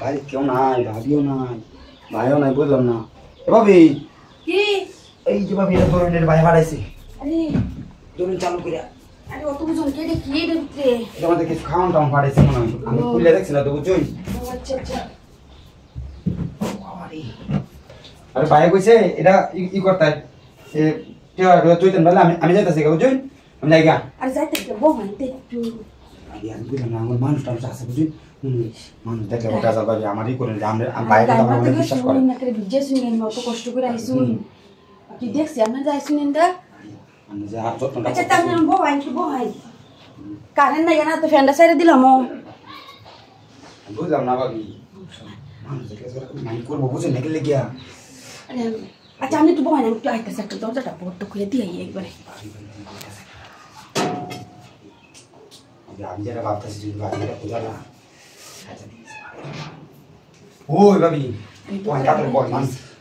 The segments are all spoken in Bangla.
বাড়ি কেউ নাই, ভাবিও নাই, ভাইও নাই, বুঝলাম না। এ ভাবি কি এই যে ভাবি এটা তরুণের ভাই হারাইছে। আরে তরুণ চালু করে আরে অত বুঝুন কে রে কি রে ভিতরে এটা আমাদের কিছু খাওয়ান টাউন হারাইছে মনে হয়। আমি খুলে দেখছি না তো বুঝছই। আচ্ছা আচ্ছা আরে ভাই কইছে এটা ই করতে এ চৈতন বলে আমি যাইতাছি বুঝছই। আমি যাই গা। আরে যাইতে কে বউ মানতে একটু আমি বুঝলাম না আমার মানুষ টানুষ আছে বুঝছই। মানুষ দেখলে ওটা যাবে আমারই করে আমরা বাইরে আমার অনেক বিশ্বাস করে না করে ভিজে শুনেন অত কষ্ট করে আইছুন কি দেখছি আমরা যাই শুনেন দা আমি যে হাত যত্নটা আচ্ছা তাহলে বউ আইন কি বউ আইন কারেন্ট নাই না তো ফ্যানটা সাইরে দিলাম বুঝলাম না ভাবি মানুষ দেখলে মাইন্ড করবো বুঝছেন নাকি লেগিয়া। আচ্ছা আমি তো বউ আইন একটু আইতেছে একটা দরজাটা বন্ধ করে দিয়ে একবারে আমি যারা ভাবতেছি যদি ভাবিটা খোঁজা না ওই ভাবি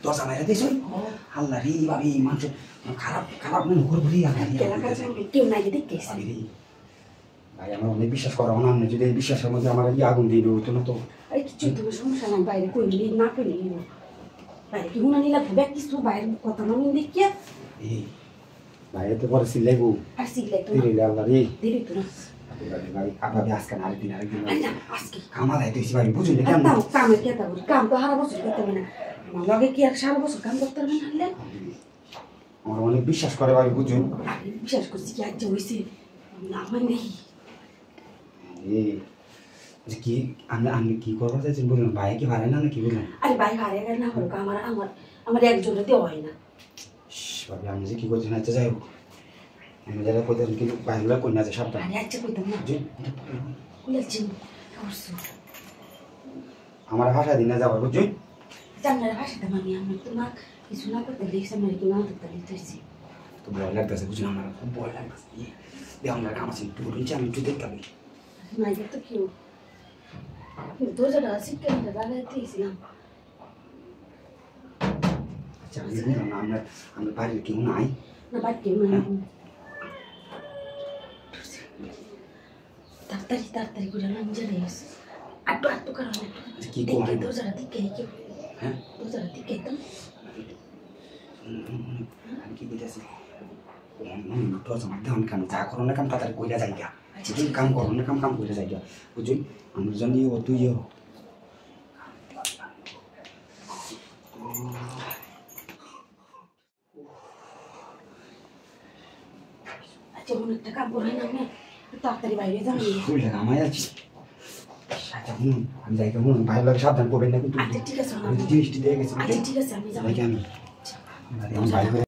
দরজা মাইরা দিয়েছ আল্লাহ রে ভাবি মানুষ খারাপ খারাপ মনে করবো রে কেউ নাই দেখতেছি ভাই আমার অনেক বিশ্বাস করা না আপনি যদি এই বিশ্বাসের মধ্যে আমার এই আগুন দিয়ে হতো না তো আরে কিছু তোমার সমস্যা নাই বাইরে কই না কই বাইরে কি হুনা নিলা ঘুরে কিছু বাইরে কথা না নিন দেখিয়া এই বাইরে তো পরে সিলাইবো আর সিলাই তো দিলে আল্লাহ রে দিবি তো না ভাই আপনাদের আজকে আরেকদিন আচ্ছা আজকে কামাল আইতেছি ভাই বুঝুন কেন তাও কামে কে তাও কাম তো হারা বছর করতে হবে না আমার লগে কি আর সারা বছর কাম করতে হবে না হলে আমার অনেক বিশ্বাস করে ভাই বুঝুন আমি বিশ্বাস করছি কি আজ হইছে না হয় নাই এই কি আমি কি করবো চাইছেন বলুন ভাই কি ভাড়ে না নাকি বলুন আরে ভাই হারে গেল না হোক আমার আমার আমার একজনে দেওয়া হয় না ভাবি আমি যে কি করছি না যাই হোক আমি যারা কোথায় কিন্তু বাইরে কন্যা আছে সাবধান আরে আচ্ছা কইতাম না কইলাছি করছো আমার ভাষা দিন না যাবার বুঝুন জানলার ভাষাটা মানে আমি তোমার কিছু না করতে দেখছি আমি কি না করতে দিতেছি তো ভয় লাগতেছে বুঝুন আমার খুব ভয় লাগতেছে দেখ আমার কাম আছে একটু বলছি আমি একটু দেখতে পাবি না এটা তো কেউ দরজাটা শিখে না লাগাইতেছিলাম আচ্ছা আমি বুঝলাম না আমরা বাড়ির কেউ নাই না বাদ কেউ না তাড়াতাড়ি করে নাম জানাই আটটু আটটু কারণ কি করবো দরজাটা দিকে কেউ হ্যাঁ দরজাটা দিকে তো আমি কি বলতেছি দেন কাম যা করো না কাম তাড়াতাড়ি কইরা যাই গা বুঝুন কাম করো না কাম কইরা যাই গা বুঝুন আমরা জানি ও তুই আচ্ছা অনেকটা কাম করে না আমি তাড়াতাড়ি বাইরে যাবো শুনলে আমায় আছি আচ্ছা শুনুন আমি যাই শুনুন ভাই লাগে সাবধান করবেন না কিন্তু আচ্ছা ঠিক আছে জিনিসটি দিয়ে গেছি আচ্ছা ঠিক আছে আমি যাবো আমি ভাই